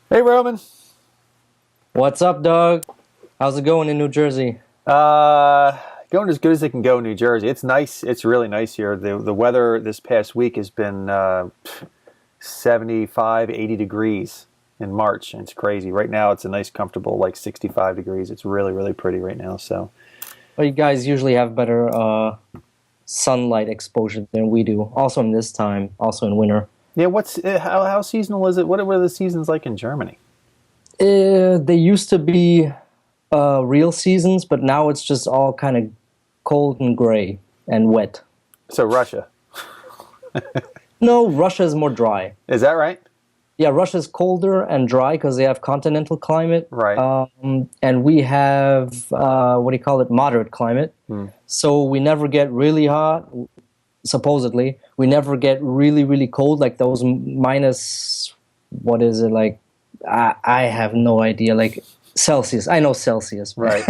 Hey Roman. What's up, Doug? How's it going in New Jersey? Uh, Going as good as it can go in New Jersey. It's nice. It's really nice here. The weather this past week has been 75, 80 degrees in March. And it's crazy. Right now it's a nice comfortable like 65 degrees. It's really, really pretty right now. So Well, you guys usually have better sunlight exposure than we do. Also in this time, also in winter. yeah, what's how seasonal is it? What are the seasons like in Germany? They used to be real seasons, but now it's just all kind of cold and gray and wet. So Russia. No, Russia is more dry. Is that right? Yeah, Russia's colder and dry because they have continental climate. Right. And we have, what do you call it, moderate climate. So we never get really hot, supposedly. We never get really, really cold, like those minus, what is it, like, I have no idea, like Celsius. I know Celsius. Right.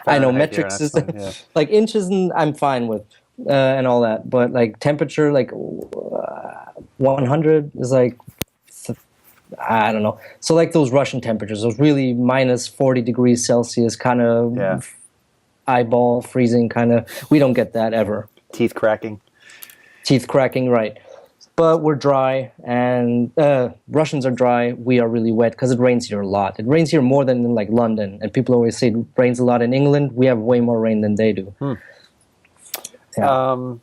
I know Fahrenheit here, metric that's system. fine, yeah. Like inches, and I'm fine with, and all that. But like temperature, like 100 is like, I don't know. So like those Russian temperatures, those really minus 40 degrees Celsius kind of Yeah. eyeball freezing kind of. We don't get that ever. Teeth cracking. Teeth cracking, right. But we're dry, and Russians are dry. We are really wet because it rains here a lot. It rains here more than in like London, and people always say it rains a lot in England. We have way more rain than they do. Yeah.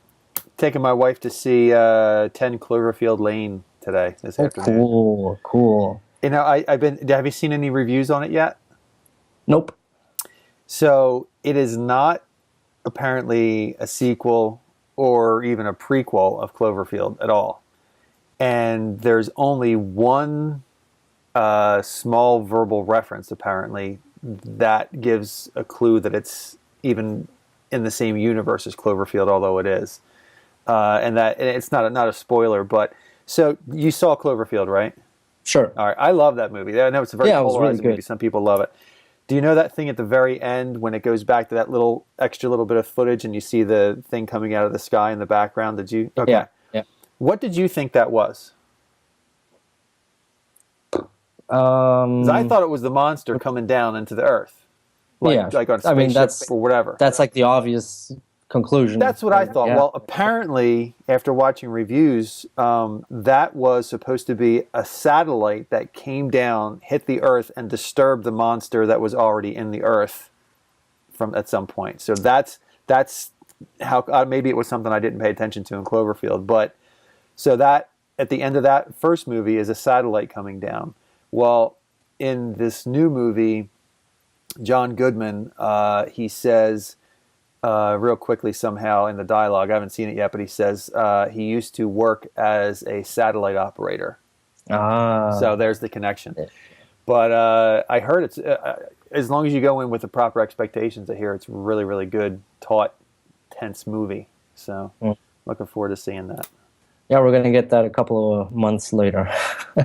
Taking my wife to see 10 Cloverfield Lane today, this Oh, afternoon. cool, cool. You know, I've been. Have you seen any reviews on it yet? Nope. So it is not apparently a sequel or even a prequel of Cloverfield at all. And there's only one small verbal reference apparently that gives a clue that it's even in the same universe as Cloverfield, although it is. And it's not a spoiler, but so you saw Cloverfield, right? Sure. All right, I love that movie. I know it's a very Yeah, it was really polarizing movie. good. Some people love it. Do you know that thing at the very end when it goes back to that little extra little bit of footage and you see the thing coming out of the sky in the background? Did you? Okay. Yeah, yeah. What did you think that was? 'Cause I thought it was the monster coming down into the earth, Yeah. like on a I mean, spaceship or whatever. that's like the obvious conclusion. That's what I thought. Yeah. Well, apparently, after watching reviews, that was supposed to be a satellite that came down, hit the Earth, and disturbed the monster that was already in the Earth from at some point. So that's how maybe it was something I didn't pay attention to in Cloverfield. But so that at the end of that first movie is a satellite coming down. Well, in this new movie, John Goodman, he says real quickly somehow in the dialogue. I haven't seen it yet, but he says he used to work as a satellite operator. Ah. So there's the connection. But I heard it's as long as you go in with the proper expectations, I hear it's really, really good, taut, tense movie. So looking forward to seeing that. Yeah, we're gonna get that a couple of months later.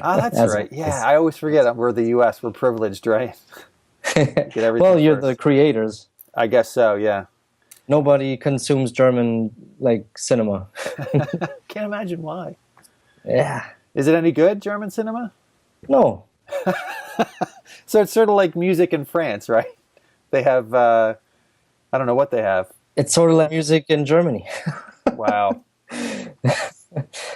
Ah, that's As right. always. Yeah, I always forget we're the U.S. We're privileged, right? Get everything Well, you're first. the creators. I guess so. Yeah. Nobody consumes German like cinema. Can't imagine why. Yeah. Is it any good, German cinema? No. So it's sort of like music in France, right? They have, I don't know what they have. It's sort of like music in Germany. Wow.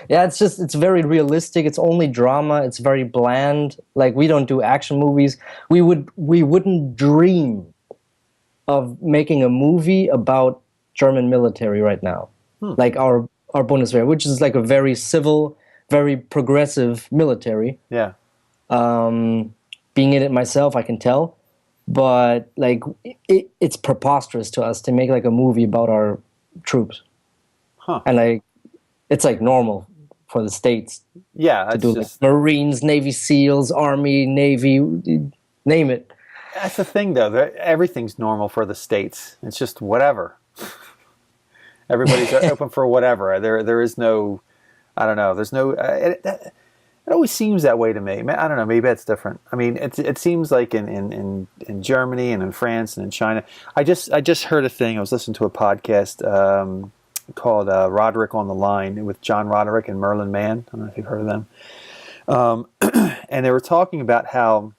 Yeah, it's very realistic. It's only drama. It's very bland. Like we don't do action movies. We wouldn't dream of making a movie about German military right now. Like our Bundeswehr, which is like a very civil, very progressive military. Yeah. Being in it myself, I can tell. But like it's preposterous to us to make like a movie about our troops. Huh. And like it's like normal for the States Yeah, to it's do just, like Marines, Navy SEALs, Army, Navy, name it. that's the thing, though. Everything's normal for the States. It's just whatever. Everybody's open for whatever. There is no, I don't know. There's no. It always seems that way to me. I don't know. Maybe it's different. I mean, it seems like in Germany and in France and in China. I just heard a thing. I was listening to a podcast called Roderick on the Line with John Roderick and Merlin Mann. I don't know if you've heard of them. And they were talking about how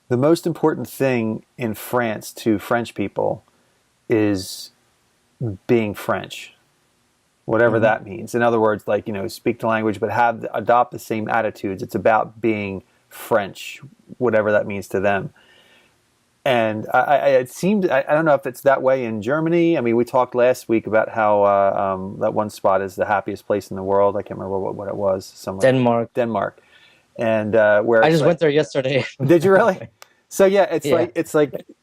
the most important thing in France to French people is being French, whatever that means. In other words, like, speak the language, but adopt the same attitudes. It's about being French, whatever that means to them. And it seemed, I don't know if it's that way in Germany. I mean, we talked last week about how that one spot is the happiest place in the world. I can't remember what it was. Somewhere. Denmark. And where I just went there yesterday. Did you really? So yeah, it's Yeah.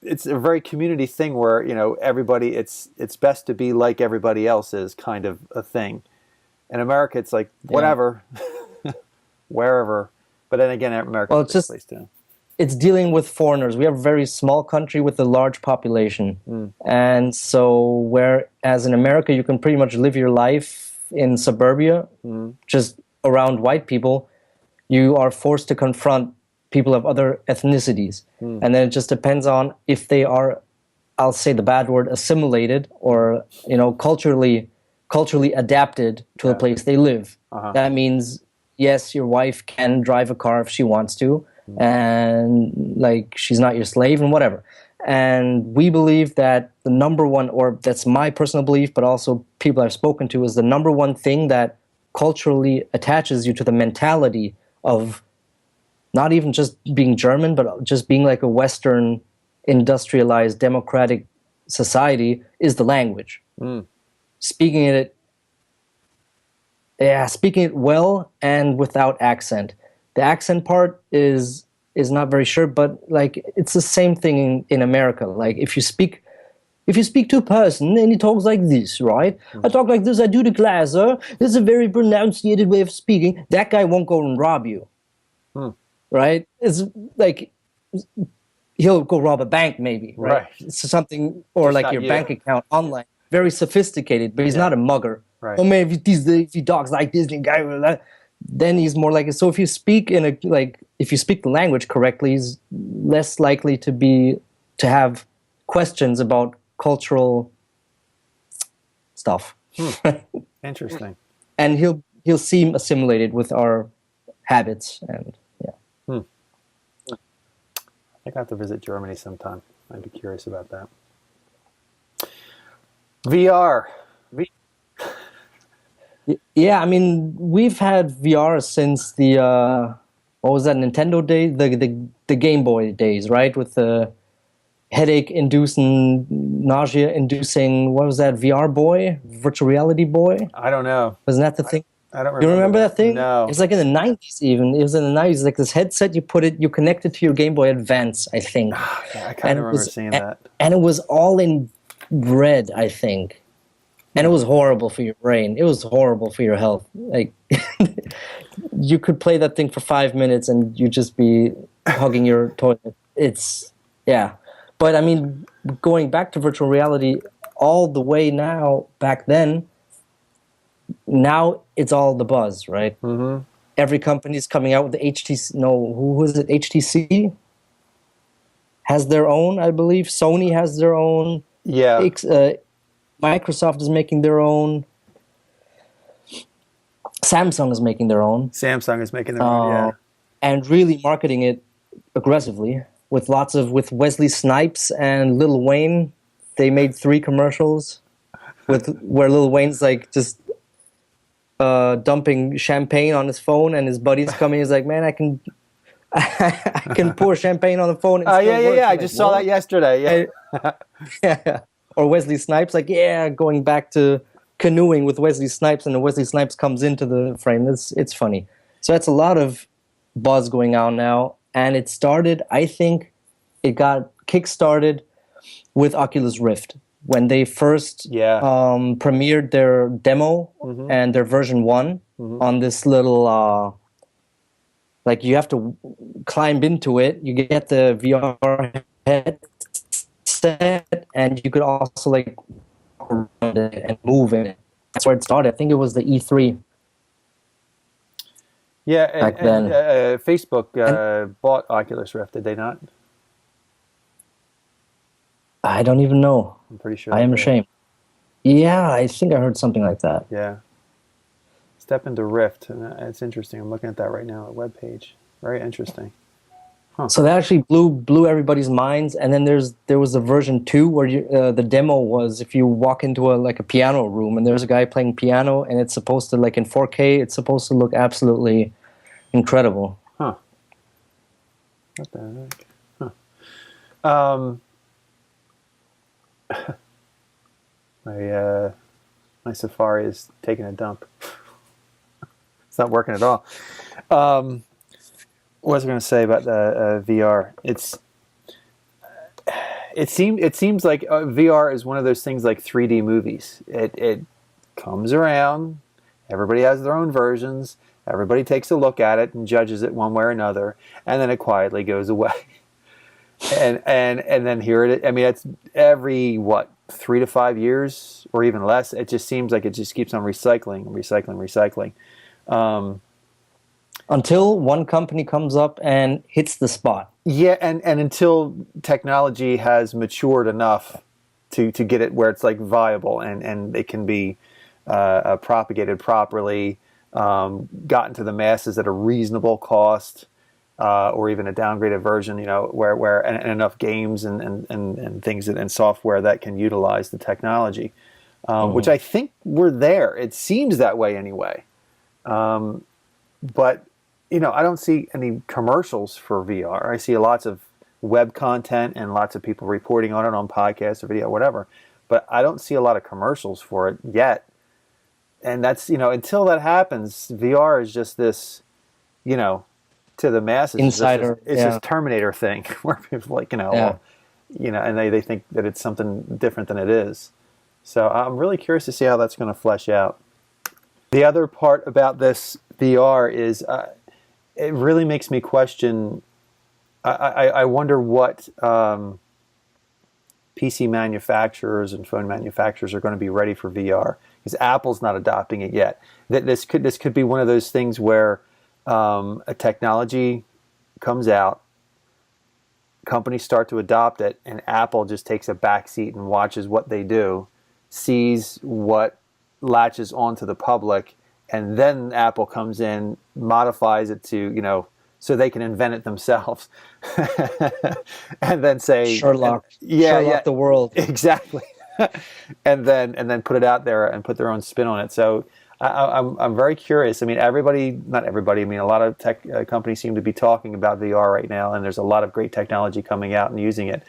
it's a very community thing where everybody, it's best to be like everybody else is kind of a thing. In America, it's like whatever, wherever. But then again, America's a place too. It's dealing with foreigners. We have a very small country with a large population. And so whereas in America, you can pretty much live your life in suburbia, just around white people, you are forced to confront people of other ethnicities. And then it just depends on if they are, I'll say the bad word, assimilated or, culturally adapted to the place they live. That means, yes, your wife can drive a car if she wants to, and like she's not your slave and whatever. And we believe that the number one, or that's my personal belief, but also people I've spoken to, is the number one thing that culturally attaches you to the mentality of not even just being German, but just being like a Western industrialized democratic society is the language. Speaking it well and without accent. The accent part is not very sure, but like it's the same thing in America. Like if you speak to a person and he talks like this, right? I talk like this, I do the glasser. This is a very pronunciated way of speaking. That guy won't go and rob you, right? It's like he'll go rob a bank maybe, right? So something, or just like your bank account online. Very sophisticated, but he's not a mugger. Right. Oh man, if he talks like this, then he's more like. So if you speak if you speak the language correctly, he's less likely to have questions about cultural stuff. Interesting. And he'll seem assimilated with our habits and I think I have to visit Germany sometime. I'd be curious about that. VR. Yeah, I mean, we've had VR since the what was that, Nintendo day, the Game Boy days, right? With the headache-inducing, nausea-inducing, what was that, VR boy, virtual reality boy? I don't know. Wasn't that the thing? I don't remember. You remember that thing? No. It was like in the 90s even. It was in the 90s, like this headset, you connect it to your Game Boy Advance, I think. Yeah, I kind of remember seeing that. And it was all in red, I think. And it was horrible for your brain. It was horrible for your health. Like, you could play that thing for 5 minutes and you'd just be hugging your toilet. But I mean, going back to virtual reality all the way now, back then, now it's all the buzz, right? Every company's coming out with the HTC. No, who is it? HTC has their own, I believe. Sony has their own. Yeah. Microsoft is making their own. Samsung is making their own. Yeah. And really marketing it aggressively with with Wesley Snipes and Lil Wayne. They made 3 commercials where Lil Wayne's like just dumping champagne on his phone, and his buddies coming. He's like, "Man, I can pour champagne on the phone." Oh yeah. I just saw that yesterday. Yeah. Or Wesley Snipes, like, going back to canoeing with Wesley Snipes, and then Wesley Snipes comes into the frame. It's funny. So that's a lot of buzz going on now, and it started. I think it got kickstarted with Oculus Rift when they first premiered their demo and their version 1 on this little. Like you have to climb into it. You get the VR headset, and you could also like walk around it and move in it. That's where it started. I think it was the E3. Yeah, and Facebook bought Oculus Rift, did they not? I don't even know. I'm pretty sure. I am ashamed. Yeah, I think I heard something like that. Yeah. Step into Rift. And it's interesting. I'm looking at that right now, a web page. Very interesting. So that actually blew everybody's minds. And then there was a version 2 where the demo was if you walk into a piano room and there's a guy playing piano and it's supposed to, like in 4K, it's supposed to look absolutely incredible. Huh. What the heck? Huh. My Safari is taking a dump. It's not working at all. What was I going to say about the VR? It seems like VR is one of those things like 3D movies. It comes around. Everybody has their own versions. Everybody takes a look at it and judges it one way or another, and then it quietly goes away. and then here it is. I mean, it's every 3 to 5 years or even less. It just seems like it just keeps on recycling. Until one company comes up and hits the spot. Yeah, and until technology has matured enough to get it where it's like viable and it can be propagated properly, gotten to the masses at a reasonable cost, or even a downgraded version, where and enough games and things and software that can utilize the technology, which I think we're there. It seems that way anyway. But I don't see any commercials for VR. I see lots of web content and lots of people reporting on it on podcasts or video, whatever. But I don't see a lot of commercials for it yet. And that's, until that happens, VR is just this, to the masses, insider. It's this Terminator thing where people like, and they think that it's something different than it is. So I'm really curious to see how that's going to flesh out. The other part about this VR is it really makes me question. I wonder what PC manufacturers and phone manufacturers are going to be ready for VR, because Apple's not adopting it yet. This could be one of those things where a technology comes out, companies start to adopt it, and Apple just takes a back seat and watches what they do, sees what latches onto the public, and then Apple comes in, modifies it to, so they can invent it themselves, and then say Sherlock the world. Exactly, and then put it out there and put their own spin on it. So I'm very curious. I mean, not everybody. I mean, a lot of tech companies seem to be talking about VR right now, and there's a lot of great technology coming out and using it.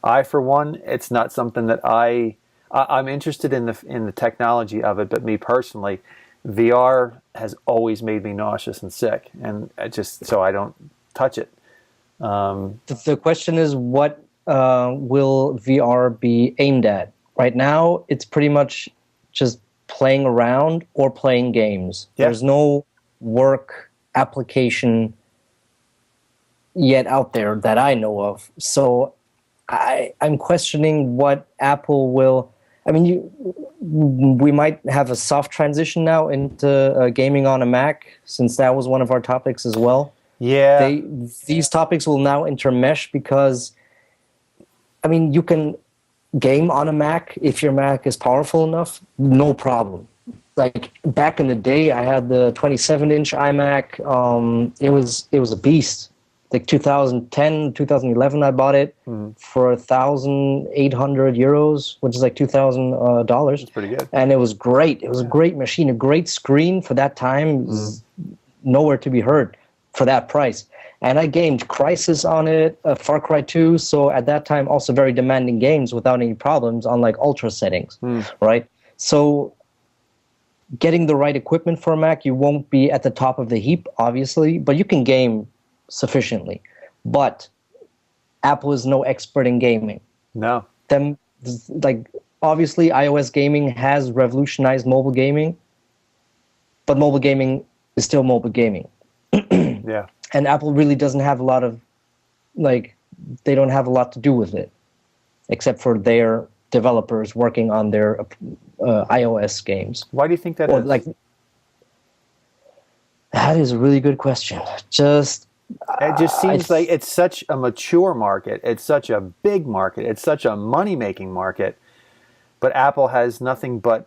I, for one, it's not something that I'm interested in the technology of it, but me personally, VR has always made me nauseous and sick, and so I don't touch it. The question is, what will VR be aimed at? Right now, it's pretty much just playing around or playing games. Yeah. There's no work application yet out there that I know of. So I'm questioning what Apple will... I mean, we might have a soft transition now into gaming on a Mac, since that was one of our topics as well. Yeah. These topics will now intermesh because, I mean, you can game on a Mac if your Mac is powerful enough, no problem. Like back in the day, I had the 27-inch iMac. It was a beast. Like 2010, 2011, I bought it for 1,800 euros, which is like $2,000. That's pretty good. And it was great. It was a great machine, a great screen for that time. Nowhere to be heard for that price. And I gamed Crysis on it, Far Cry 2. So at that time, also very demanding games without any problems on like ultra settings, right? So getting the right equipment for a Mac, you won't be at the top of the heap, obviously, but you can game sufficiently. But Apple is no expert in gaming. No. Obviously, iOS gaming has revolutionized mobile gaming, but mobile gaming is still mobile gaming. Yeah. And Apple really doesn't have a lot of, they don't have a lot to do with it, except for their developers working on their iOS games. Why do you think that is? That is a really good question. It just seems like it's such a mature market. It's such a big market. It's such a money-making market. But Apple has nothing but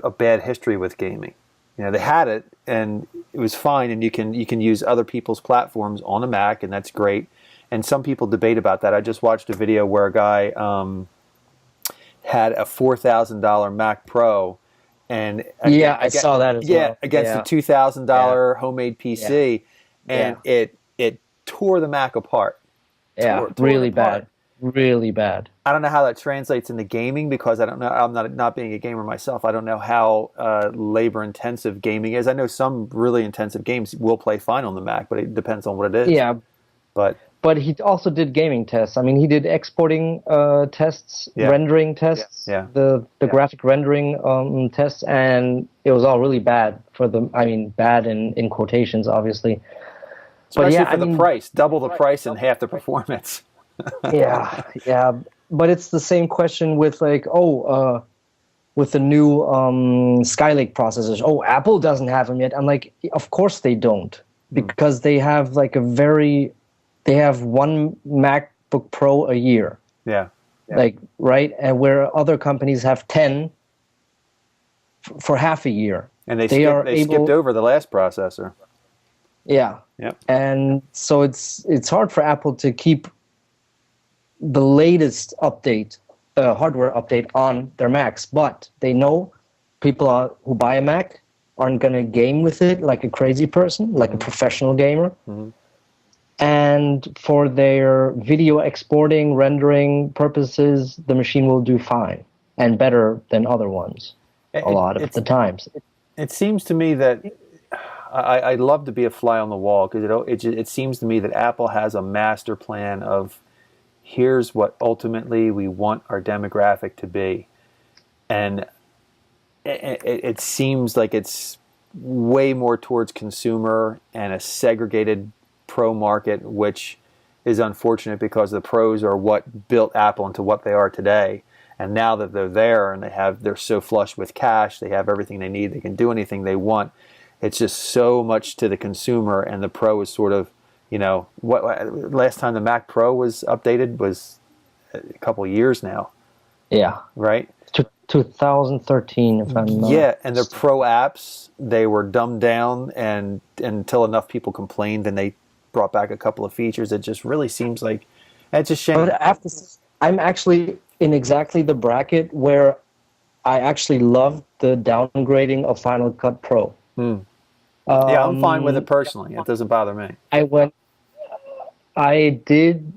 a bad history with gaming. You know, they had it and it was fine, and you can use other people's platforms on a Mac, and that's great. And some people debate about that. I just watched a video where a guy had a $4,000 Mac Pro, and Yeah, I saw that as well. against a Yeah, $2,000 homemade yeah, PC, and yeah, it tore the Mac apart. yeah. Tore it Really apart. bad. Really bad. I don't know how that translates into gaming, because I don't know. I'm not being a gamer myself. I don't know how labor intensive gaming is. I know some really intensive games will play fine on the Mac, but it depends on what it is. Yeah, But but he also did gaming tests. I mean, he did exporting tests, yeah, rendering tests, yeah, the graphic rendering tests, and it was all really bad for the. I mean, bad in quotations, obviously. But especially yeah, for I the mean, price, double the price and half the performance. yeah, yeah. But it's the same question with like, with the new Skylake processors. Oh, Apple doesn't have them yet. I'm like, of course they don't, because they have like they have one MacBook Pro a year, Yeah, like, right, and where other companies have 10 for half a year. and they able, skipped over the last processor. yeah, Yep. and so it's hard for Apple to keep the latest hardware update on their Macs, but they know people who buy a Mac aren't going to game with it like a crazy person, like a professional gamer. And for their video exporting, rendering purposes, the machine will do fine and better than other ones a lot of the times. It seems to me that I'd love to be a fly on the wall, because it seems to me that Apple has a master plan of, here's what ultimately we want our demographic to be. And it seems like it's way more towards consumer and a segregated pro market, which is unfortunate, because the pros are what built Apple into what they are today. And now that they're there and they're so flush with cash, they have everything they need, they can do anything they want. It's just so much to the consumer, and the pro is sort of, last time the Mac Pro was updated was a couple of years now. Yeah. Right? 2013, if I'm not. Yeah, and their pro apps, they were dumbed down, and until enough people complained, then they brought back a couple of features. It just really seems like it's a shame. But I'm actually in exactly the bracket where I actually love the downgrading of Final Cut Pro. Yeah, I'm fine with it personally. It doesn't bother me. I did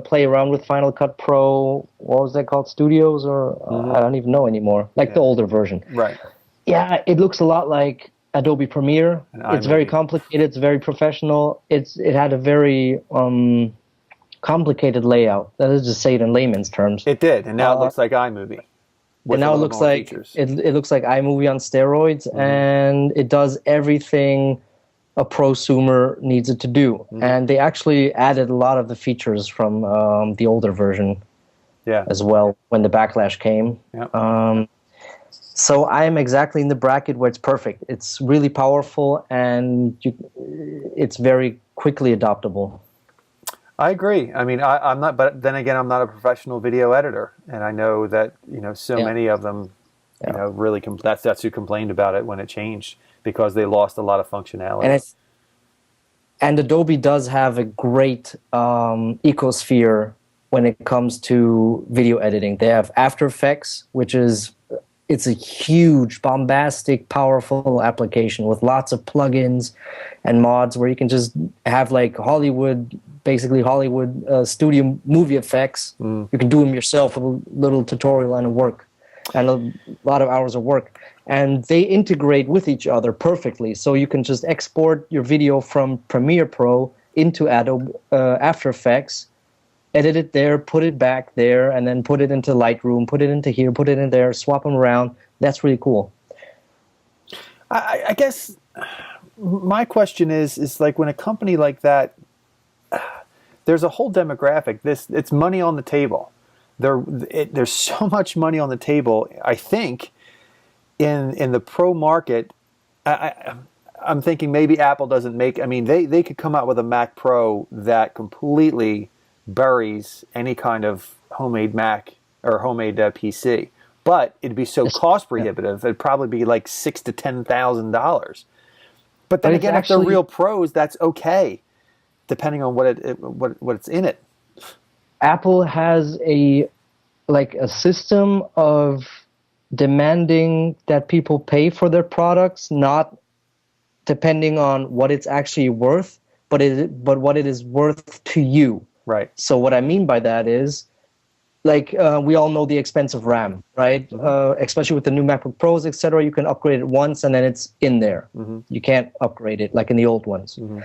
play around with Final Cut Pro. What was that called? Studios, or I don't even know anymore. Like the older version. Right. Yeah, it looks a lot like Adobe Premiere. It's very complicated. It's very professional. It had a very complicated layout. That is to say it in layman's terms. It did, and now it looks like iMovie. And now it looks like it looks like iMovie on steroids, and it does everything a prosumer needs it to do. And they actually added a lot of the features from the older version as well when the backlash came. So I am exactly in the bracket where it's perfect. It's really powerful, and it's very quickly adoptable. I agree. I mean, I'm not, but then again, I'm not a professional video editor, and I know that so many of them, really that's who complained about it when it changed, because they lost a lot of functionality. And Adobe does have a great ecosphere when it comes to video editing. They have After Effects, it's a huge, bombastic, powerful application with lots of plugins and mods where you can just have like basically Hollywood studio movie effects. You can do them yourself with a little tutorial and a lot of hours of work. And they integrate with each other perfectly. So you can just export your video from Premiere Pro into Adobe After Effects, edit it there, put it back there, and then put it into Lightroom, put it into here, put it in there, swap them around. That's really cool. I guess my question is like, when a company like that, there's a whole demographic. It's money on the table. There's so much money on the table. I think in the pro market, I'm thinking maybe Apple doesn't make. I mean, they could come out with a Mac Pro that completely buries any kind of homemade Mac or homemade PC, but it'd be so cost prohibitive. It'd probably be like $6,000 to $10,000. But then again, if they're real pros, that's okay, depending on what's in it. Apple has a system of demanding that people pay for their products, not depending on what it's actually worth, but what it is worth to you. Right. So what I mean by that is, we all know the expense of RAM, right? Mm-hmm. Especially with the new MacBook Pros, etc. You can upgrade it once and then it's in there. Mm-hmm. You can't upgrade it like in the old ones. Mm-hmm.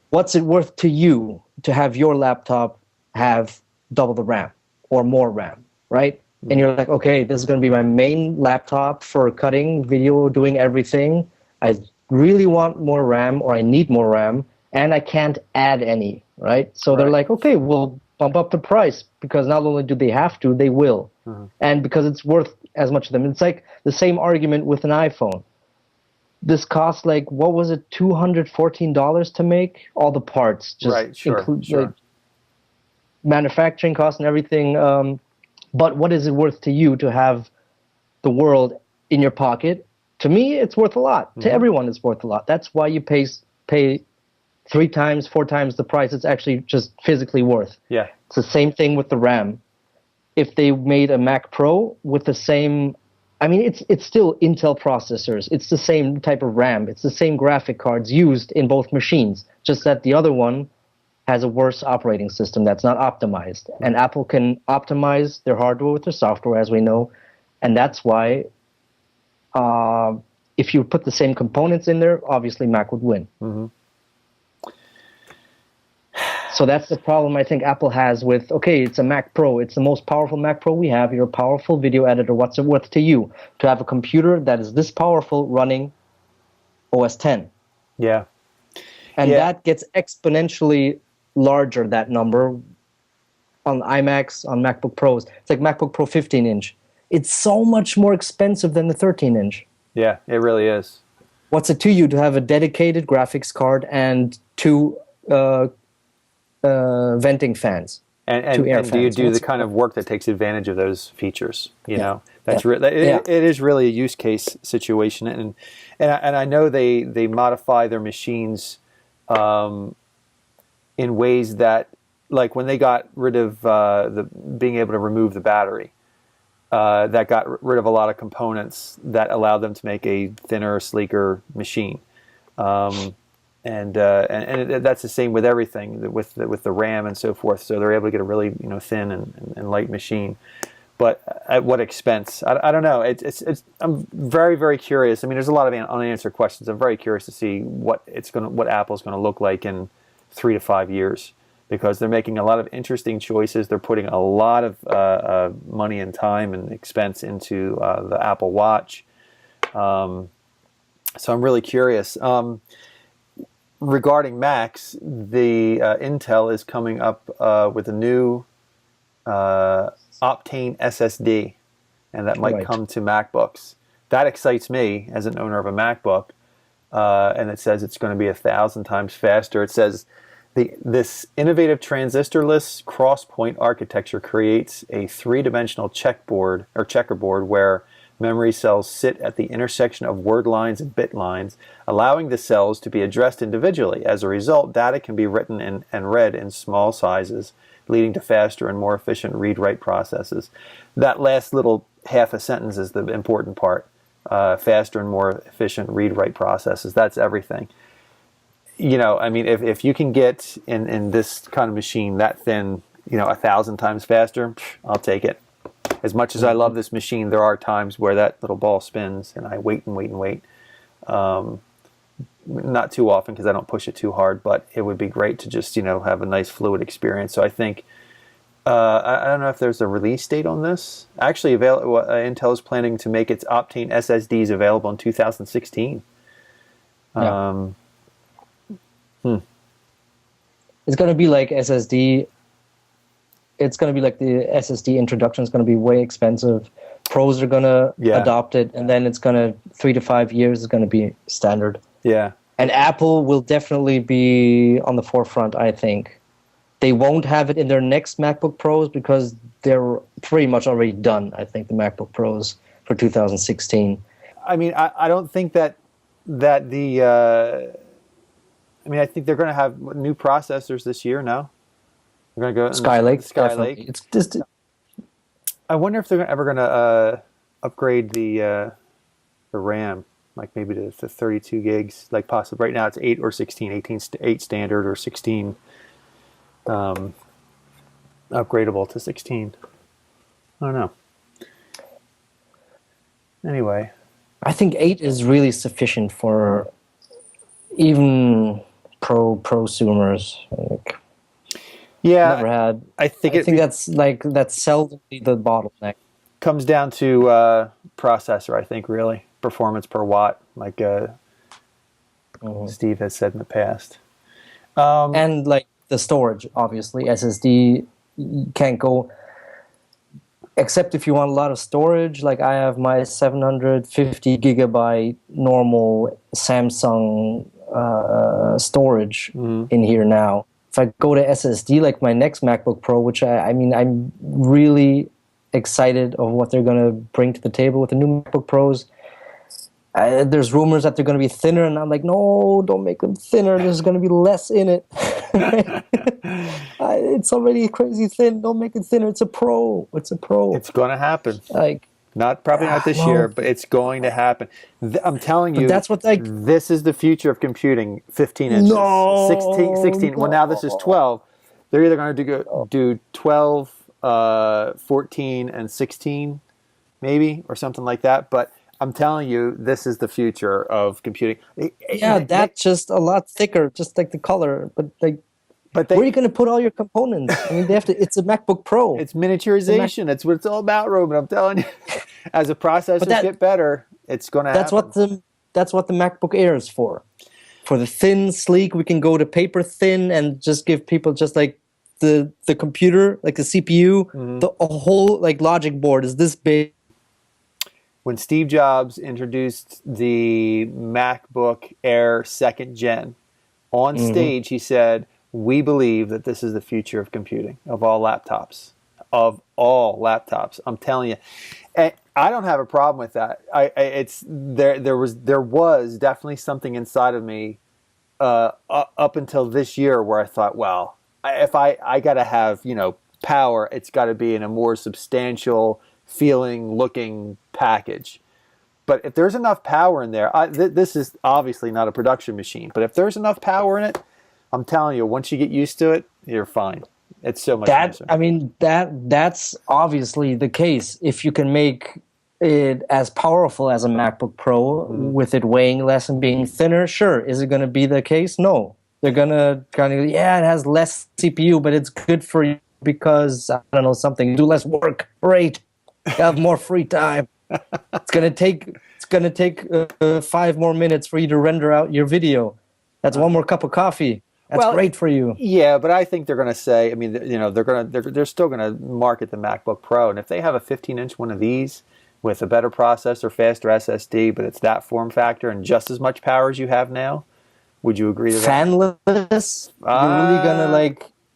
What's it worth to you to have your laptop have double the RAM or more RAM, right? Mm-hmm. And you're like, okay, this is going to be my main laptop for cutting video, doing everything. I really want more RAM, or I need more RAM, and I can't add any, right? So they're like, okay, we'll bump up the price, because not only do they have to, they will. Mm-hmm. And because it's worth as much to them. It's like the same argument with an iPhone. This costs what was it, $214 to make? All the parts, just include manufacturing costs and everything. But what is it worth to you to have the world in your pocket? To me, it's worth a lot. Mm-hmm. To everyone, it's worth a lot. That's why you pay 3 times, 4 times the price it's actually just physically worth. Yeah. It's the same thing with the RAM. If they made a Mac Pro with the same, it's still Intel processors. It's the same type of RAM. It's the same graphic cards used in both machines, just that the other one has a worse operating system that's not optimized. And Apple can optimize their hardware with their software, as we know. And that's why if you put the same components in there, obviously Mac would win. Mm-hmm. So that's the problem I think Apple has with, okay, it's a Mac Pro. It's the most powerful Mac Pro we have. You're a powerful video editor. What's it worth to you to have a computer that is this powerful running OS X? Yeah. And that gets exponentially larger, that number, on iMacs, on MacBook Pros. It's like MacBook Pro 15-inch. It's so much more expensive than the 13-inch. Yeah, it really is. What's it to you to have a dedicated graphics card and 2 venting fans? And do you do the kind of work that takes advantage of those features? You know, that's it is really a use case situation, and I know they modify their machines in ways that, like when they got rid of the being able to remove the battery, that got rid of a lot of components that allowed them to make a thinner, sleeker machine. And that's the same with everything, with the RAM and so forth. So they're able to get a really thin and light machine, but at what expense? I don't know. I'm very, very curious. There's a lot of unanswered questions. I'm very curious to see what Apple's going to look like in 3 to 5 years, because they're making a lot of interesting choices. They're putting a lot of money and time and expense into the Apple Watch. So I'm really curious. Regarding Macs, the Intel is coming up with a new Optain SSD, and that might come to MacBooks. That excites me as an owner of a MacBook, and it says it's going to be 1,000 times faster. It says this innovative transistorless cross-point architecture creates a 3-dimensional checkerboard where memory cells sit at the intersection of word lines and bit lines, allowing the cells to be addressed individually. As a result, data can be written and read in small sizes, leading to faster and more efficient read-write processes. That last little half a sentence is the important part. Faster and more efficient read-write processes. That's everything. If you can get in this kind of machine that thin, 1,000 times faster, I'll take it. As much as I love this machine, there are times where that little ball spins and I wait and wait and wait. Not too often because I don't push it too hard, but it would be great to just, have a nice fluid experience. So I think, I don't know if there's a release date on this. Actually, Intel is planning to make its Optane SSDs available in 2016. Yeah. It's going to be like SSD. It's going to be like the SSD introduction is going to be way expensive. Pros are going to adopt it, and then it's going to 3 to 5 years is going to be standard. Yeah. And Apple will definitely be on the forefront, I think. They won't have it in their next MacBook Pros because they're pretty much already done, I think, the MacBook Pros for 2016. I mean, I don't think that the. I mean, I think they're going to have new processors this year. No, they're going to go Skylake, Skylake. definitely. It's just. I wonder if they're ever going to upgrade the RAM, like maybe to 32 gigs, like possibly. Right now it's 8 or 16, 8 standard or 16 upgradable to 16. I don't know. Anyway, I think 8 is really sufficient for even prosumers. Like, yeah, never had. I think that's seldomly the bottleneck. Comes down to processor. I think really performance per watt, like Steve has said in the past, and like the storage. Obviously, SSD you can't go. Except if you want a lot of storage, like I have my 750 gigabyte normal Samsung storage in here now. If I go to SSD, like my next MacBook Pro, which I'm really excited of what they're going to bring to the table with the new MacBook Pros. There's rumors that they're going to be thinner, and I'm like, no, don't make them thinner. There's going to be less in it. It's already crazy thin. Don't make it thinner. It's a Pro. It's a Pro. It's going to happen. Like, probably not this year, but it's going to happen. I'm telling you, that's what this is the future of computing. 15 inches, no, 16. Well, now this is 12. They're either going to do 12, 14, and 16, maybe, or something like that. But I'm telling you, this is the future of computing. Yeah, that's just a lot thicker, just like the color. But where are you going to put all your components? I mean, it's a MacBook Pro. It's miniaturization. That's what it's all about, Ruben. I'm telling you. As the processors get better, it's going to happen. That's what the MacBook Air is for. For the thin, sleek, we can go to paper thin and just give people just like the computer, like the CPU, a whole like logic board is this big. When Steve Jobs introduced the MacBook Air 2nd Gen, on stage he said, "We believe that this is the future of computing, of all laptops. Of all laptops." I'm telling you. And I don't have a problem with that. There was definitely something inside of me up until this year where I thought, well, if I got to have, power, it's got to be in a more substantial feeling, looking package. But if there's enough power in there, this is obviously not a production machine, but if there's enough power in it, I'm telling you, once you get used to it, you're fine. It's so much nicer. I mean, that's obviously the case. If you can make it as powerful as a MacBook Pro with it weighing less and being thinner, sure. Is it going to be the case? No. They're going to kind of, it has less CPU, but it's good for you because, I don't know, something, do less work. Great. You have more free time. It's going to take 5 more minutes for you to render out your video. That's 1 more cup of coffee. That's great for you. Yeah, but I think they're going to say, I mean, they're still going to market the MacBook Pro, and if they have a 15-inch one of these with a better processor, faster SSD, but it's that form factor and just as much power as you have now, would you agree to that? Fanless?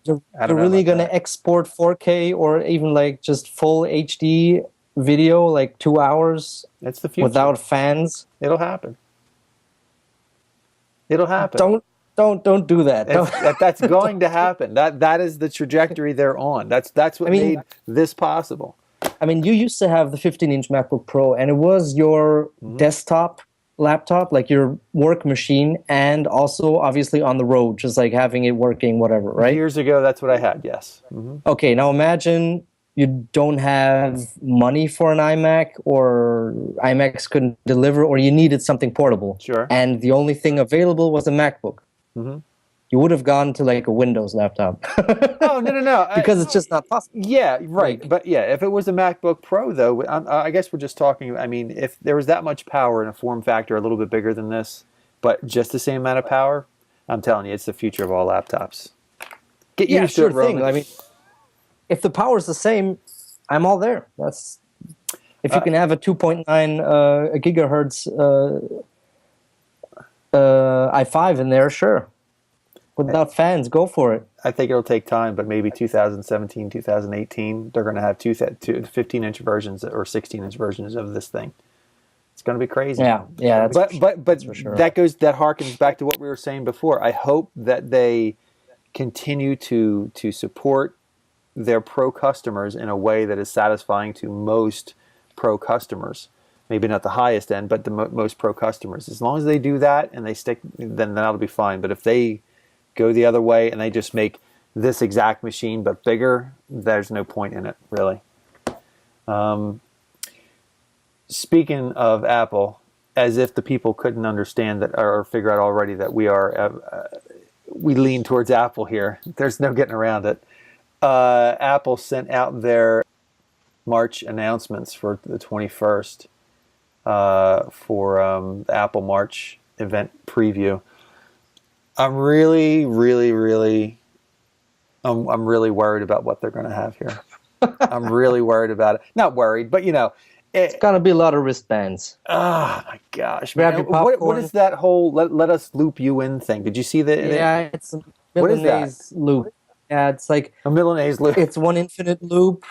You're really gonna export 4K or even like just full HD video, like 2 hours? That's the future. Without fans? It'll happen. It'll happen. Don't do that. That's going to happen. That is the trajectory they're on. That's what made this possible. I mean, you used to have the 15-inch MacBook Pro, and it was your desktop laptop, like your work machine, and also obviously on the road, just like having it working, whatever, right? Years ago, that's what I had, yes. Okay, now imagine you don't have money for an iMac, or iMacs couldn't deliver, or you needed something portable. Sure. And the only thing available was a MacBook. You would have gone to like a Windows laptop. Oh, no. Because it's just not possible. Yeah, right. But yeah, if it was a MacBook Pro, though, I guess we're just talking, I mean, if there was that much power in a form factor a little bit bigger than this, but just the same amount of power, I'm telling you, it's the future of all laptops. Get used to it, Roman. I mean, if the power is the same, I'm all there. If you can have a 2.9 gigahertz i5 in there, sure. Without fans, go for it. I think it'll take time, but maybe 2017, 2018, they're going to have two 15-inch versions or 16-inch versions of this thing. It's going to be crazy. Yeah, yeah. But for sure. that harkens back to what we were saying before. I hope that they continue to support their pro customers in a way that is satisfying to most pro customers. Maybe not the highest end, but the most pro customers. As long as they do that and they stick, then that'll be fine. But if they go the other way and they just make this exact machine but bigger, there's no point in it, really. Speaking of Apple, as if the people couldn't understand that or figure out already that we lean towards Apple here. There's no getting around it. Apple sent out their March announcements for the 21st for the Apple March event preview. I'm really worried about what they're going to have here. I'm really worried about it. Not worried, but it's gonna be a lot of wristbands. Oh my gosh! Grab Man. your popcorn. What is that whole let us loop you in thing? Did you see that? Yeah, it's a What is that? Milanese loop. Yeah, it's like A Milanese loop. It's one infinite loop.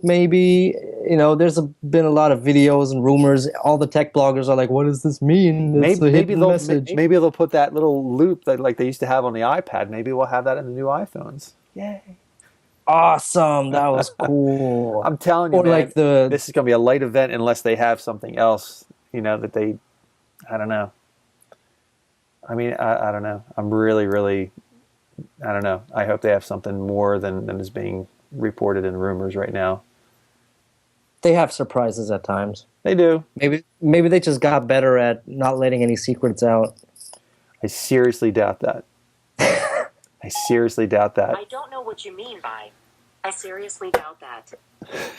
Maybe. There's been a lot of videos and rumors. All the tech bloggers are like, "What does this mean?" Maybe they'll put that little loop that like they used to have on the iPad. Maybe we'll have that in the new iPhones. Yay! Awesome, that was cool. I'm telling you, or man, like this is gonna be a light event unless they have something else. That they, I don't know. I mean, I don't know. I'm really. I don't know. I hope they have something more than is being reported in rumors right now. They have surprises at times. They do. Maybe they just got better at not letting any secrets out. I seriously doubt that. I seriously doubt that. I don't know what you mean by, I seriously doubt that.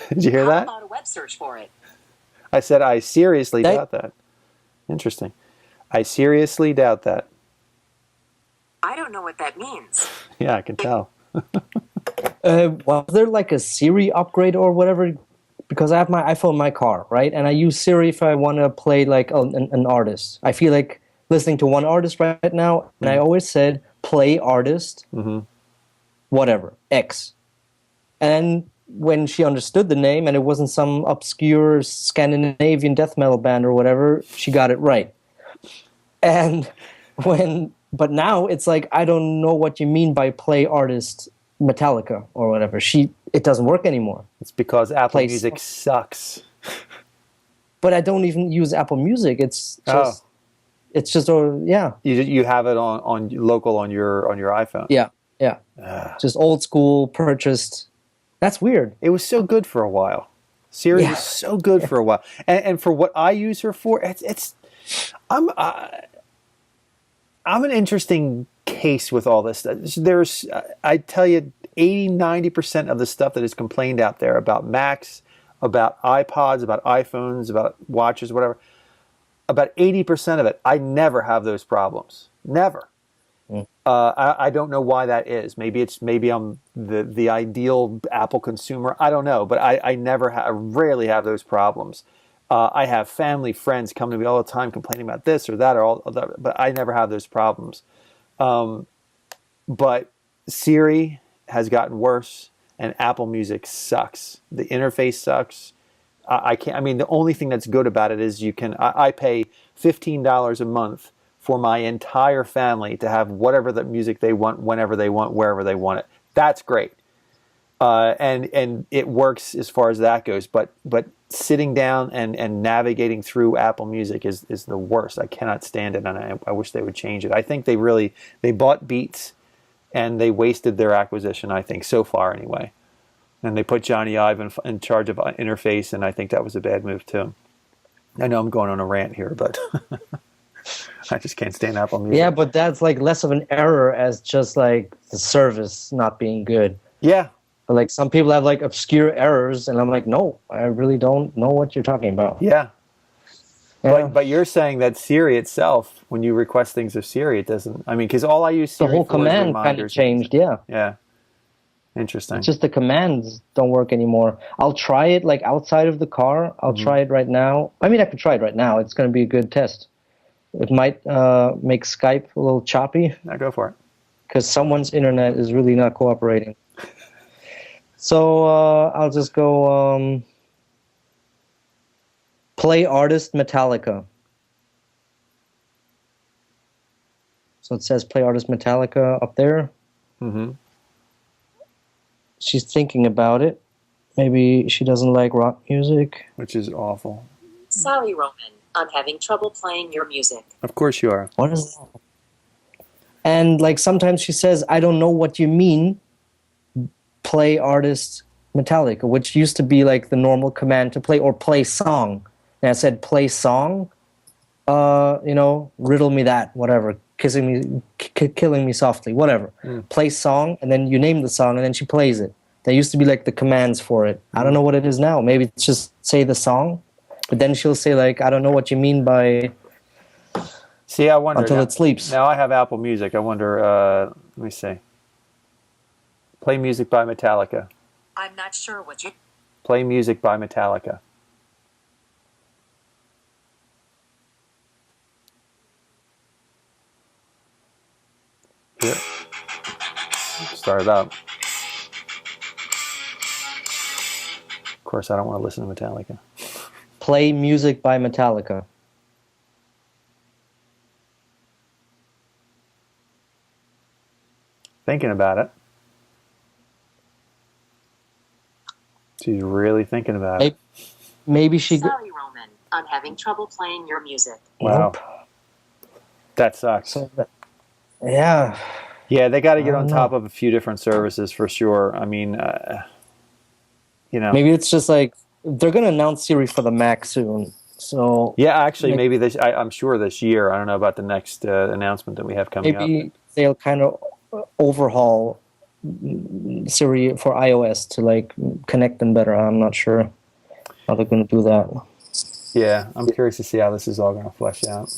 Did you hear that? How about a web search for it? I said I seriously doubt that. Interesting. I seriously doubt that. I don't know what that means. Yeah, I can tell. Was there like a Siri upgrade or whatever? Because I have my iPhone in my car, right? And I use Siri if I want to play like an artist. I feel like listening to one artist right now, and I always said, play artist, whatever, X. And when she understood the name and it wasn't some obscure Scandinavian death metal band or whatever, she got it right. But now it's like, I don't know what you mean by play artist Metallica or whatever. It doesn't work anymore. It's because Apple Music sucks. But I don't even use Apple Music. It's just, yeah. You have it on local on your iPhone. Yeah. Just old school, purchased. That's weird. It was so good for a while. Siri was so good for a while, and for what I use her for, I'm an interesting case with all this stuff. There's, I tell you, 80-90% of the stuff that is complained out there about Macs, about iPods, about iPhones, about watches, whatever. About 80% of it, I never have those problems. Never. I don't know why that is. Maybe I'm the ideal Apple consumer. I don't know, but I rarely have those problems. I have family, friends come to me all the time complaining about this or that or all that, but I never have those problems. But Siri has gotten worse, and Apple Music sucks. The interface sucks. I can't. I mean, the only thing that's good about it is I pay $15 a month for my entire family to have whatever the music they want, whenever they want, wherever they want it. That's great. And it works as far as that goes. But sitting down and navigating through Apple Music is the worst. I cannot stand it, and I wish they would change it. I think they bought Beats, and they wasted their acquisition, I think, so far anyway. And they put Johnny Ive in charge of interface, and I think that was a bad move too. I know I'm going on a rant here, but I just can't stand Apple Music. Yeah, but that's like less of an error as just like the service not being good. Yeah. But like some people have like obscure errors, and I'm like, no, I really don't know what you're talking about. Yeah. But you're saying that Siri itself, when you request things of Siri, it doesn't. I mean, because all I use Siri the whole for is command kind of changed. Yeah. Yeah. Interesting. It's just the commands don't work anymore. I'll try it like outside of the car. I'll try it right now. I mean, I can try it right now. It's going to be a good test. It might make Skype a little choppy. Now go for it. because someone's internet is really not cooperating. So I'll just go play artist Metallica. So it says play artist Metallica up there. Mm-hmm. She's thinking about it. Maybe she doesn't like rock music. Which is awful. Sorry, Roman. I'm having trouble playing your music. Of course you are. What is that? And like sometimes she says, I don't know what you mean, play artist Metallica, which used to be like the normal command to play, or play song. And I said play song, riddle me that, whatever, killing me softly, whatever. Play song, and then you name the song, and then she plays it. There used to be like the commands for it. I don't know what it is now. Maybe it's just say the song, but then she'll say like, I don't know what you mean by... See, I wonder... Until it sleeps. Now I have Apple Music. I wonder, let me see. Play music by Metallica. I'm not sure what you... Play music by Metallica. Here. Start it up. Of course, I don't want to listen to Metallica. Play music by Metallica. Thinking about it. She's really thinking about it. Maybe she... Sorry, Roman. I'm having trouble playing your music. Wow. Nope. That sucks. Yeah. Yeah, they got to get on top of a few different services for sure. I mean, Maybe it's just like they're going to announce Siri for the Mac soon. So yeah, actually, maybe this. I'm sure this year. I don't know about the next announcement that we have coming up. maybe they'll kind of overhaul Siri for iOS to like connect them better. I'm not sure how they're going to do that. Yeah, I'm curious to see how this is all going to flesh out.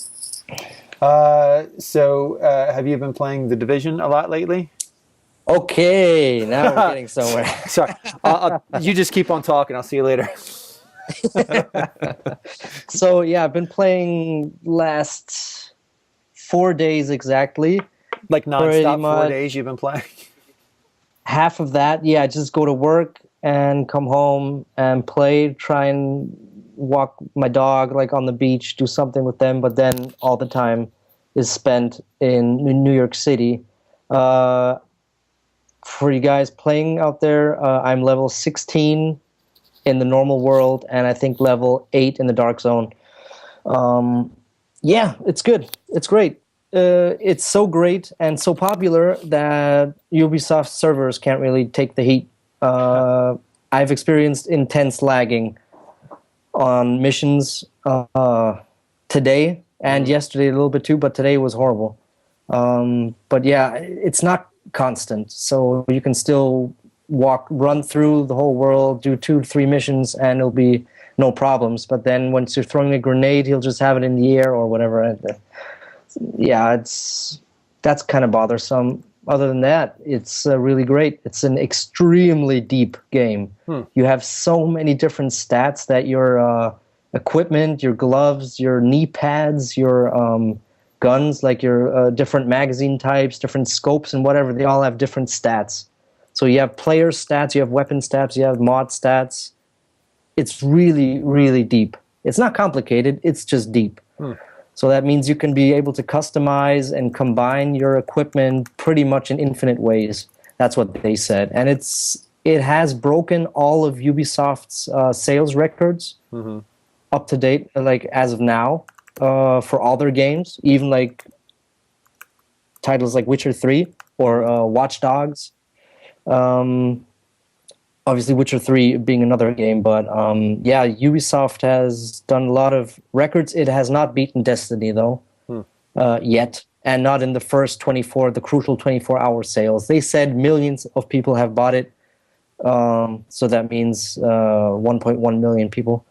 So, have you been playing The Division a lot lately? Okay, now we're getting somewhere. Sorry, you just keep on talking. I'll see you later. So yeah, I've been playing last 4 days exactly. Like Pretty nonstop, 4 much. days you've been playing. Half of that, yeah, I just go to work and come home and play, try and walk my dog like on the beach, do something with them, but then all the time is spent in New York City. For you guys playing out there, I'm level 16 in the normal world, and I think level 8 in the dark zone. Yeah, it's good. It's great. It's so great and so popular that Ubisoft servers can't really take the heat. I've experienced intense lagging on missions today and yesterday a little bit too, but today was horrible. But yeah, it's not constant, so you can still run through the whole world, do 2-3 missions, and it'll be no problems. But then once you're throwing a grenade, he'll just have it in the air or whatever. Yeah, that's kind of bothersome. Other than that, it's really great. It's an extremely deep game. You have so many different stats that your equipment, your gloves, your knee pads, your guns, like your different magazine types, different scopes and whatever, they all have different stats. So you have player stats, you have weapon stats, you have mod stats. It's really, really deep. It's not complicated, it's just deep. So that means you can be able to customize and combine your equipment pretty much in infinite ways. That's what they said. And it has broken all of Ubisoft's sales records up to date, like as of now, for all their games, even like titles like Witcher 3 or Watch Dogs. Obviously, Witcher 3 being another game, but yeah, Ubisoft has done a lot of records. It has not beaten Destiny, though, yet, and not in the first the crucial 24-hour sales. They said millions of people have bought it, so that means 1.1 million people.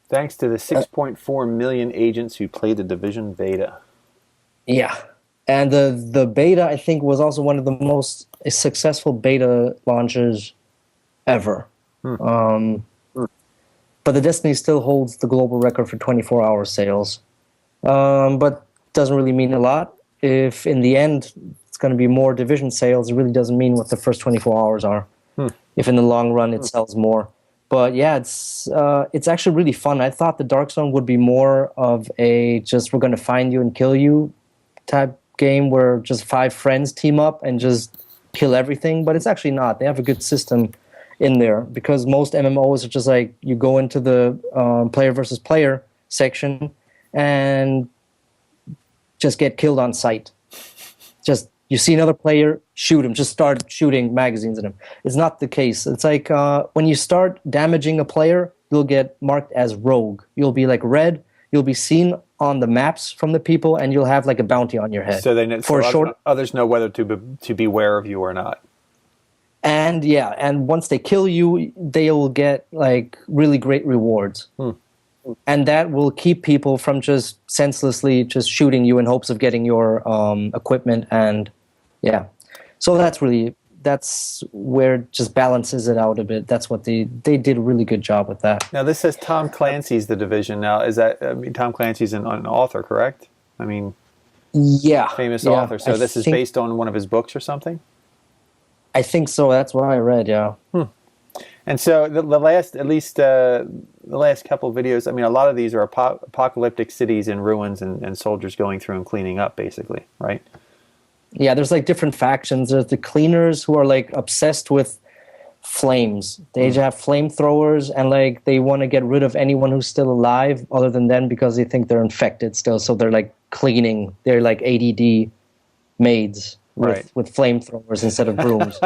Thanks to the 6.4 million agents who played the Division beta. Yeah. And the beta, I think, was also one of the most successful beta launches ever. But the Destiny still holds the global record for 24-hour sales. But doesn't really mean a lot. if in the end it's going to be more Division sales, it really doesn't mean what the first 24 hours are. If in the long run it sells more. But yeah, it's actually really fun. I thought the Dark Zone would be more of a just we're going to find you and kill you type game where just 5 friends team up and just kill everything, but it's actually not. They have a good system in there because most MMOs are just like you go into the player versus player section and just get killed on sight. Just you see another player, shoot him, just start shooting magazines at him. It's not the case. It's like when you start damaging a player, you'll get marked as rogue. You'll be like red, you'll be seen on the maps from the people, and you'll have like a bounty on your head. So they know, for others know whether to beware of you or not. And yeah, and once they kill you, they'll get like really great rewards. And that will keep people from just senselessly just shooting you in hopes of getting your equipment. And yeah, so that's where it just balances it out a bit. That's what they did a really good job with that. Now this says Tom Clancy's The Division. Now is that Tom Clancy's an author, correct? I mean, yeah, famous author. So this is based on one of his books or something? I think so. That's what I read. Yeah. And so the last, at least the last couple of videos, I mean, a lot of these are apocalyptic cities in ruins and soldiers going through and cleaning up, basically, right? Yeah, there's like different factions. There's the cleaners who are like obsessed with flames. They have flamethrowers and like they want to get rid of anyone who's still alive other than them because they think they're infected still. So they're like cleaning. They're like ADD maids with flamethrowers instead of brooms.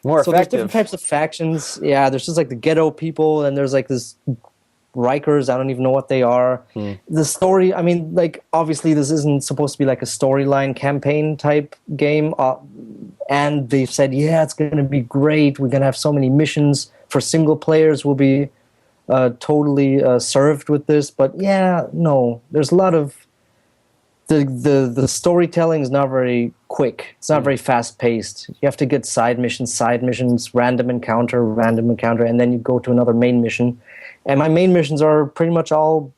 More so effective. There's different types of factions. Yeah, there's just like the ghetto people, and there's like this Rikers. I don't even know what they are. The story, I mean, like obviously this isn't supposed to be like a storyline campaign type game. And they've said, yeah, it's going to be great. We're going to have so many missions for single players. Will be totally served with this. But yeah, no, there's a lot of the storytelling is not very quick. It's not very fast paced. You have to get side missions, random encounter, and then you go to another main mission. And my main missions are pretty much all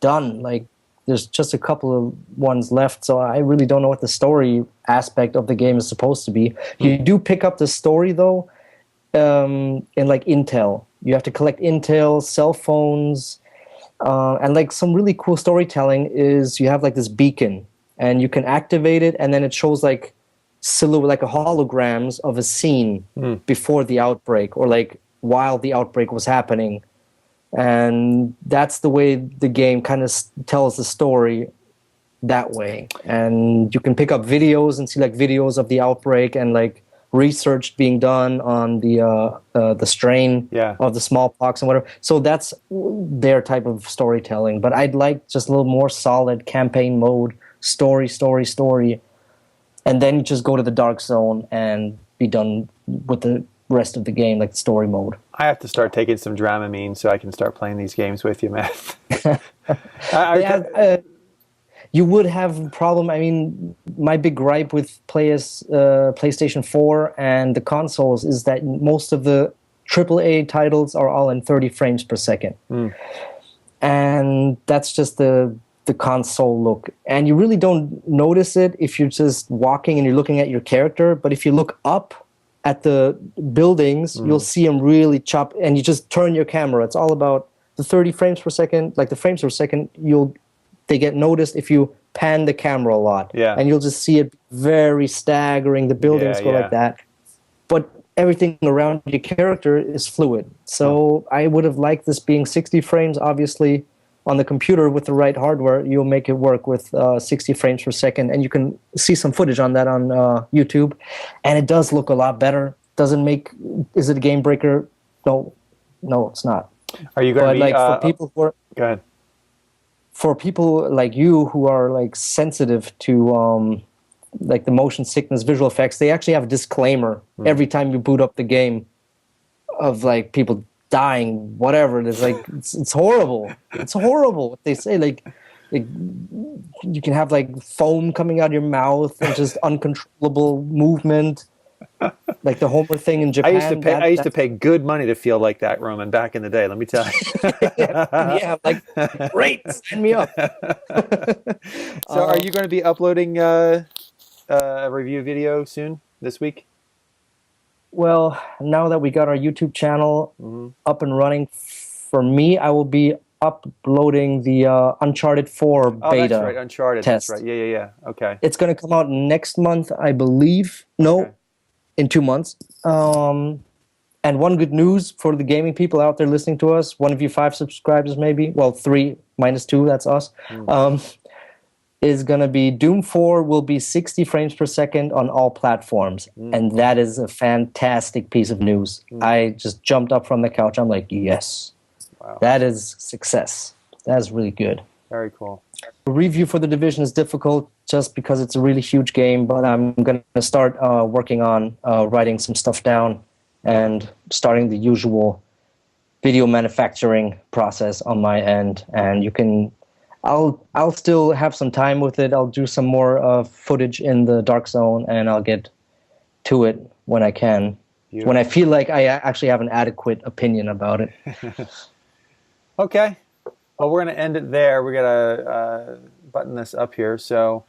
done. Like there's just a couple of ones left, so I really don't know what the story aspect of the game is supposed to be. You do pick up the story though, in like intel. You have to collect intel, cell phones. And like some really cool storytelling is you have like this beacon and you can activate it and then it shows like silhouette, like a holograms of a scene before the outbreak or like while the outbreak was happening. And that's the way the game kind of tells the story that way. And you can pick up videos and see like videos of the outbreak and like research being done on the strain of the smallpox and whatever. So that's their type of storytelling. But I'd like just a little more solid campaign mode, story, and then just go to the Dark Zone and be done with the rest of the game, like the story mode. I have to start taking some Dramamine so I can start playing these games with you, man. You would have a problem. I mean, my big gripe with PlayStation 4 and the consoles is that most of the AAA titles are all in 30 frames per second. And that's just the console look. And you really don't notice it if you're just walking and you're looking at your character. But if you look up at the buildings, you'll see them really chop. And you just turn your camera. It's all about the 30 frames per second. Like the frames per second, they get noticed if you pan the camera a lot. And you'll just see it very staggering. The buildings go like that. But everything around your character is fluid. So I would have liked this being 60 frames. Obviously, on the computer with the right hardware, you'll make it work with 60 frames per second. And you can see some footage on that on YouTube. And it does look a lot better. Is it a game breaker? No, it's not. Are you going to be... for people who are... Go ahead. For people like you who are like sensitive to like the motion sickness, visual effects, they actually have a disclaimer every time you boot up the game of like people dying, whatever. It's like it's horrible. It's horrible what they say. Like you can have like foam coming out of your mouth and just uncontrollable movement. Like the Homer thing in I Japan. used to pay. I used to pay good money to feel like that, Roman, back in the day. Let me tell you. Yeah, like great, sign me up. So, are you going to be uploading a review video soon this week? Well, now that we got our YouTube channel up and running, for me, I will be uploading the Uncharted 4 Oh, beta that's right, Uncharted. test. That's right. Yeah. Okay. It's going to come out next month, I believe. No, Okay. in 2 months. And one good news for the gaming people out there listening to us, one of you 5 subscribers maybe, well 3 minus 2, that's us, is going to be Doom 4 will be 60 frames per second on all platforms. And that is a fantastic piece of news. I just jumped up from the couch. I'm like, yes, Wow. that is success. That is really good. Very cool. The review for The Division is difficult just because it's a really huge game, but I'm going to start working on writing some stuff down and starting the usual video manufacturing process on my end. And you can, I'll still have some time with it. I'll do some more footage in the Dark Zone, and I'll get to it when I can, when I feel like I actually have an adequate opinion about it. Okay. Well, we're going to end it there. We got to button this up here. So,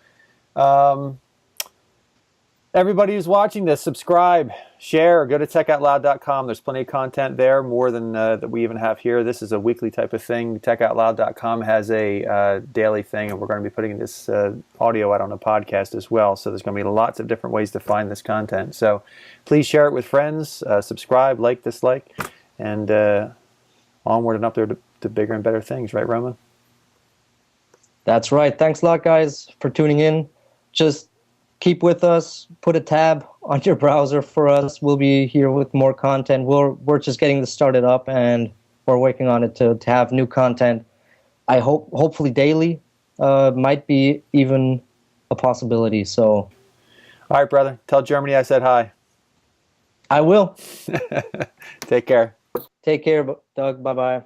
everybody who's watching this, subscribe, share, go to techoutloud.com. There's plenty of content there, more than that we even have here. This is a weekly type of thing. Techoutloud.com has a daily thing, and we're going to be putting this audio out on a podcast as well. So there's going to be lots of different ways to find this content. So please share it with friends, subscribe, like, dislike, and onward and up there to bigger and better things. Right, Roman? That's right. Thanks a lot, guys, for tuning in. Just keep with us. Put a tab on your browser for us. We'll be here with more content. We're just getting this started up, and we're working on it to have new content. I hopefully daily. Might be even a possibility. So, all right, brother. Tell Germany I said hi. I will. Take care. Take care, Doug. Bye-bye.